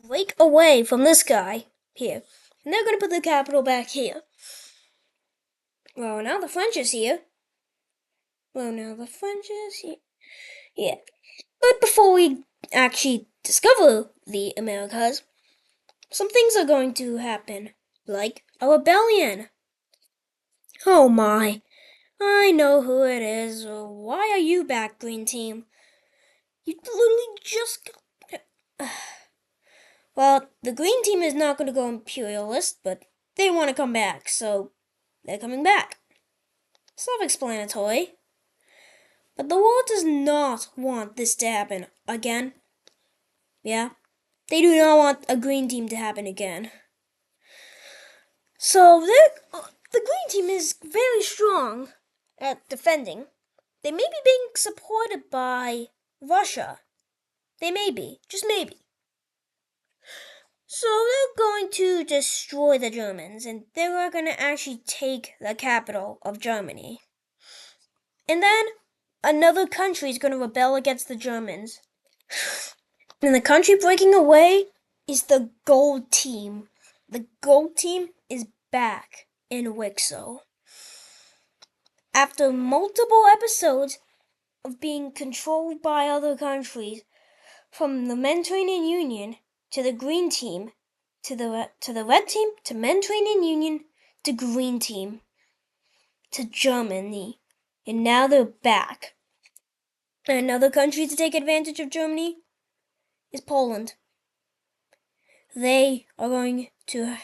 break away from this guy here. And they're going to put the capital back here. Well, now the French is here. Yeah. But before we actually discover the Americas, some things are going to happen. Like a rebellion. Oh my. I know who it is. Why are you back, Green Team? You literally just... Well, the Green Team is not going to go imperialist, but they want to come back, so they're coming back. Self-explanatory. But the world does not want this to happen again. Yeah? They do not want a Green Team to happen again. So the Green Team is very strong at defending. They may be being supported by Russia. They may be, just maybe. So they're going to destroy the Germans, and they're going to actually take the capital of Germany. And then another country is going to rebel against the Germans. And the country breaking away is the Gold Team. The Gold Team is back in Wixo. After multiple episodes of being controlled by other countries, from the Mediterranean Union to the Green Team, to the Red Team, to Mediterranean Union, to Green Team, to Germany, and now they're back. Another country to take advantage of Germany is Poland. They are going to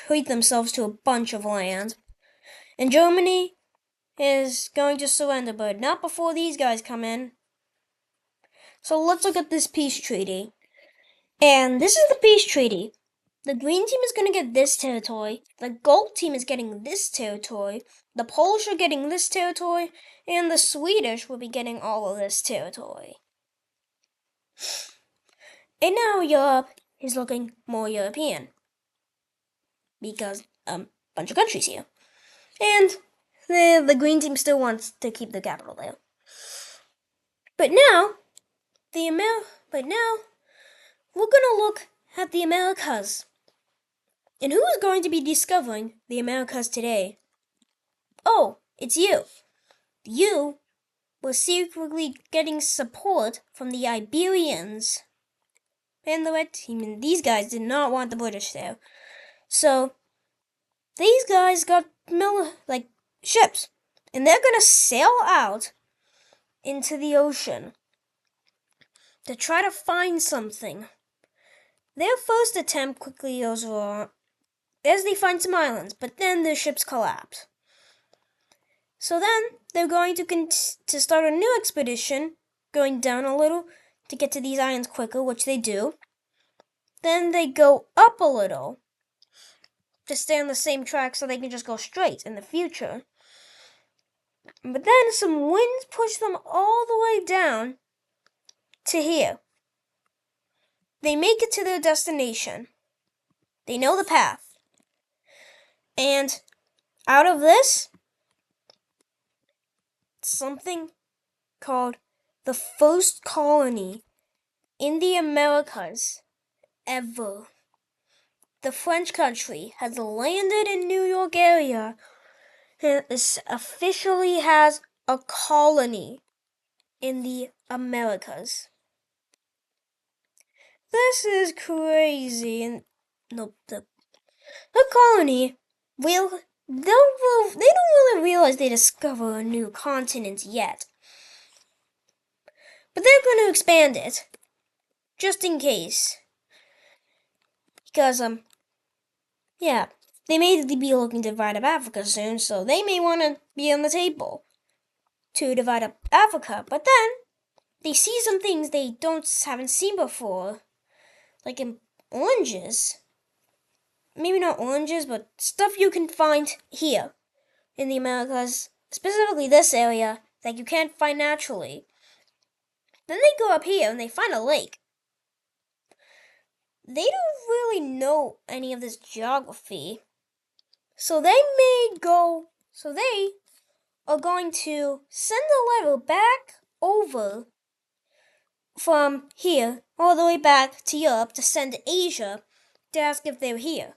treat themselves to a bunch of land. And Germany is going to surrender, but not before these guys come in. So let's look at this peace treaty. And this is the peace treaty. The Green Team is going to get this territory. The Gold Team is getting this territory. The Polish are getting this territory. And the Swedish will be getting all of this territory. And now Europe is looking more European. Because a bunch of countries here. And the Green Team still wants to keep the capital there. But now we're gonna look at the Americas. And who is going to be discovering the Americas today? Oh, it's you. You were secretly getting support from the Iberians and the Red Team, and these guys did not want the British there. So these guys got ships, and they're gonna sail out into the ocean to try to find something. Their first attempt quickly goes wrong as they find some islands, but then their ships collapse. So then they're going to start a new expedition, going down a little to get to these islands quicker, which they do. Then they go up a little to stay on the same track so they can just go straight in the future. But then some winds push them all the way down to here. They make it to their destination. They know the path. And out of this, something called the first colony in the Americas ever. The French country has landed in New York area and officially has a colony in the Americas. This is crazy. And the colony they don't really realize they discover a new continent yet. But they're going to expand it, just in case. Because, they may be looking to divide up Africa soon, so they may want to be on the table to divide up Africa. But then, they see some things they haven't seen before, like in oranges. Maybe not oranges, but stuff you can find here in the Americas, specifically this area, that you can't find naturally. Then they go up here and they find a lake. They don't really know any of this geography. So they are going to send a letter back over from here all the way back to Europe to send to Asia to ask if they're here.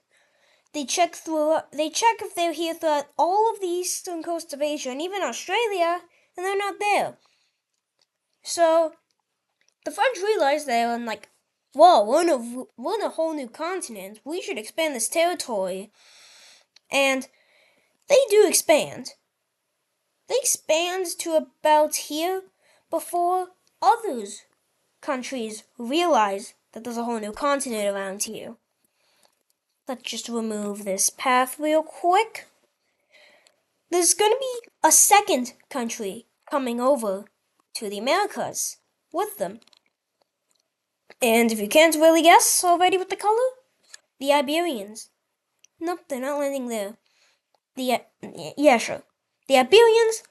They check if they're here throughout all of the eastern coast of Asia and even Australia, and they're not there. So the French realized they were like, whoa, we're in a whole new continent. We should expand this territory. And they do expand. They expand to about here before others countries realize that there's a whole new continent around here. Let's just remove this path real quick. There's going to be a second country coming over to the Americas with them. And if you can't really guess already with the color, the Iberians. Nope, they're not landing there. Yeah, sure. The Iberians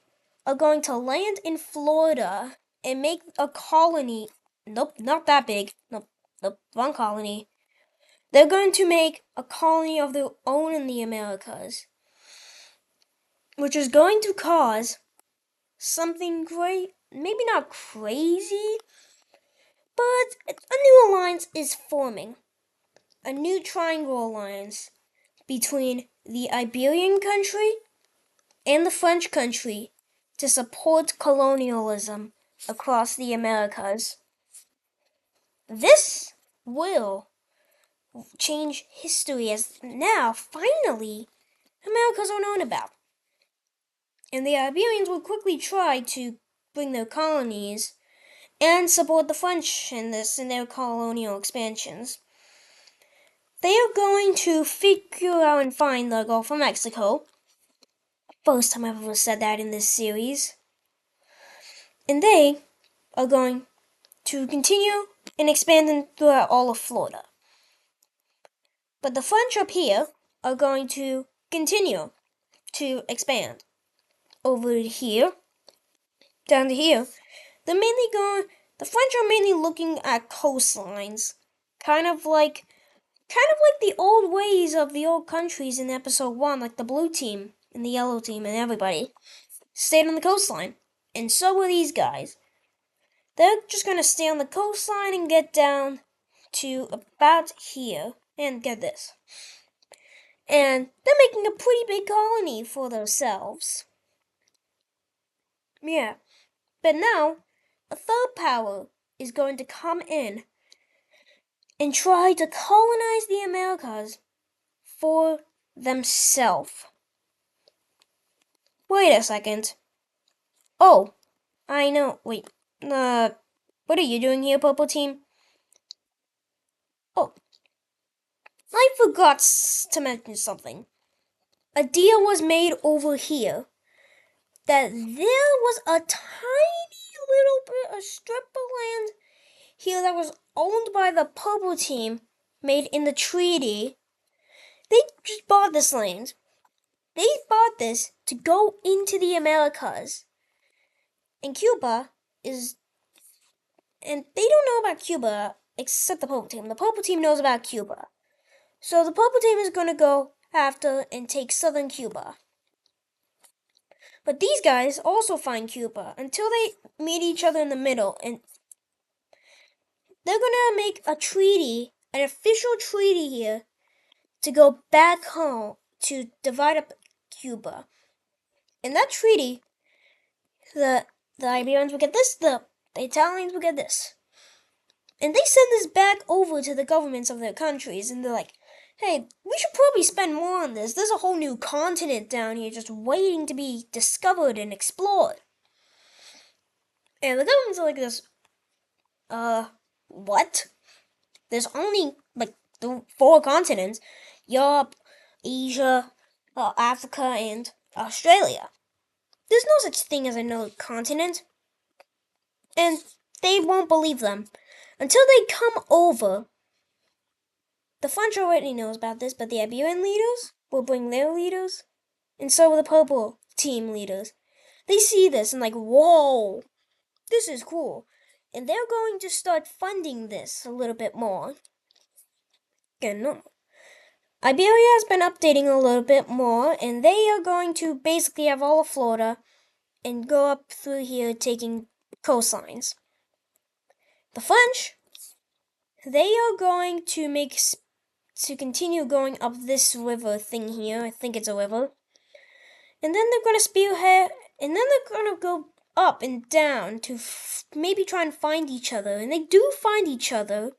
are going to land in Florida and make a colony. Nope, not that big. Nope, wrong colony. They're going to make a colony of their own in the Americas, which is going to cause something great. Maybe not crazy, but a new alliance is forming. A new triangle alliance between the Iberian country and the French country to support colonialism across the Americas. This will change history, as now, finally, Americas are known about. And the Iberians will quickly try to bring their colonies and support the French in their colonial expansions. They are going to figure out and find the Gulf of Mexico. First time I've ever said that in this series. And they are going to continue and expand throughout all of Florida. But the French up here are going to continue to expand over here, down to here. The French are mainly looking at coastlines, kind of like the old ways of the old countries in episode 1, like the blue team and the yellow team and everybody stayed on the coastline. And so will these guys. They're just going to stay on the coastline and get down to about here. And get this. And they're making a pretty big colony for themselves. Yeah. But now, a third power is going to come in and try to colonize the Americas for themselves. Wait a second. Oh, I know. Wait. What are you doing here, Purple Team? Oh, I forgot to mention something. A deal was made over here that there was a tiny little a strip of land here that was owned by the Purple Team, made in the treaty. They just bought this land. They bought this to go into the Americas. And Cuba is... And they don't know about Cuba except the Purple Team. The Purple Team knows about Cuba. So the Purple Team is going to go after and take southern Cuba. But these guys also find Cuba until they meet each other in the middle. And they're going to make a treaty, an official treaty here, to go back home to divide up Cuba. In that treaty, the Iberians will get this, the Italians will get this. And they send this back over to the governments of their countries, and they're like, hey, we should probably spend more on this. There's a whole new continent down here just waiting to be discovered and explored. And the governments are like this, what? There's only, like, the 4 continents, Europe, Asia, Africa, and Australia. There's no such thing as another continent. And they won't believe them. Until they come over. The French already knows about this, but the Iberian leaders will bring their leaders. And so will the Purple Team leaders. They see this and like, whoa, this is cool. And they're going to start funding this a little bit more. Again, no. Iberia has been updating a little bit more, and they are going to basically have all of Florida and go up through here taking coastlines. the French, they are going to continue going up this river thing here. I think it's a river. And then they're going to spearhead, and then they're going to go up and down to maybe try and find each other. And they do find each other.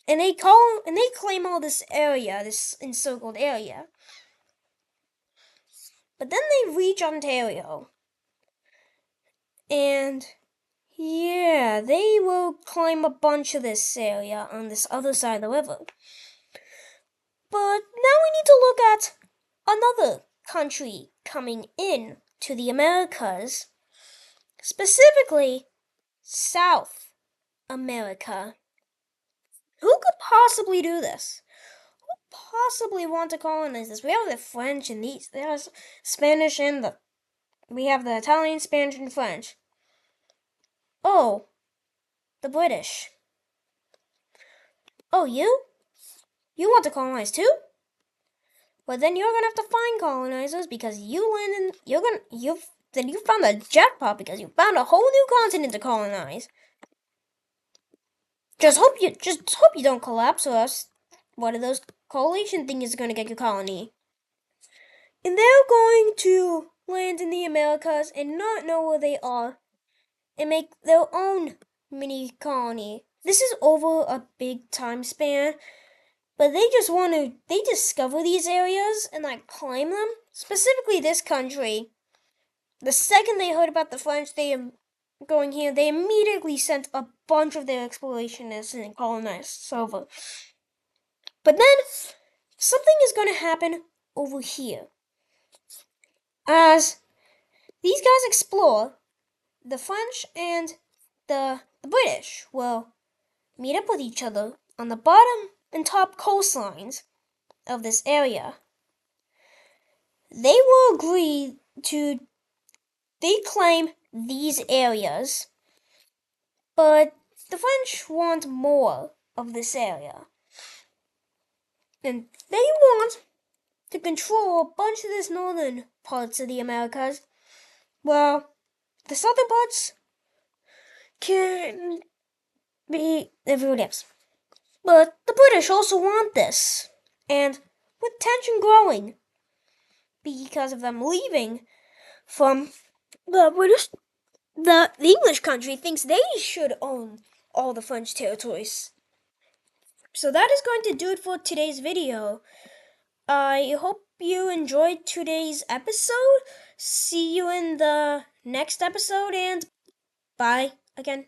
And they claim all this area, this encircled area. But then they reach Ontario. And yeah, they will claim a bunch of this area on this other side of the river. But now we need to look at another country coming in to the Americas, specifically South America. Who could possibly do this? Who possibly want to colonize this? We have the French and there's Spanish and we have the Italian, Spanish, and French. Oh, the British. Oh, you? You want to colonize too? Well, then you're gonna have to find colonizers because you found a jackpot because you found a whole new continent to colonize. Just hope you don't collapse or else one of those coalition things is gonna get your colony. And they're going to land in the Americas and not know where they are and make their own mini colony. This is over a big time span, but they discover these areas and claim them. Specifically this country. The second they heard about the French, they immediately sent a bunch of their explorationists and colonized over. But then something is going to happen over here. As these guys explore, the French and the British will meet up with each other on the bottom and top coastlines of this area. They will they claim these areas, but the French want more of this area. And they want to control a bunch of this northern parts of the Americas, while the southern parts can be everyone else. But the British also want this, and with tension growing because of them leaving from the British, the English country thinks they should own all the French territories. So that is going to do it for today's video. I hope you enjoyed today's episode. See you in the next episode, and bye again.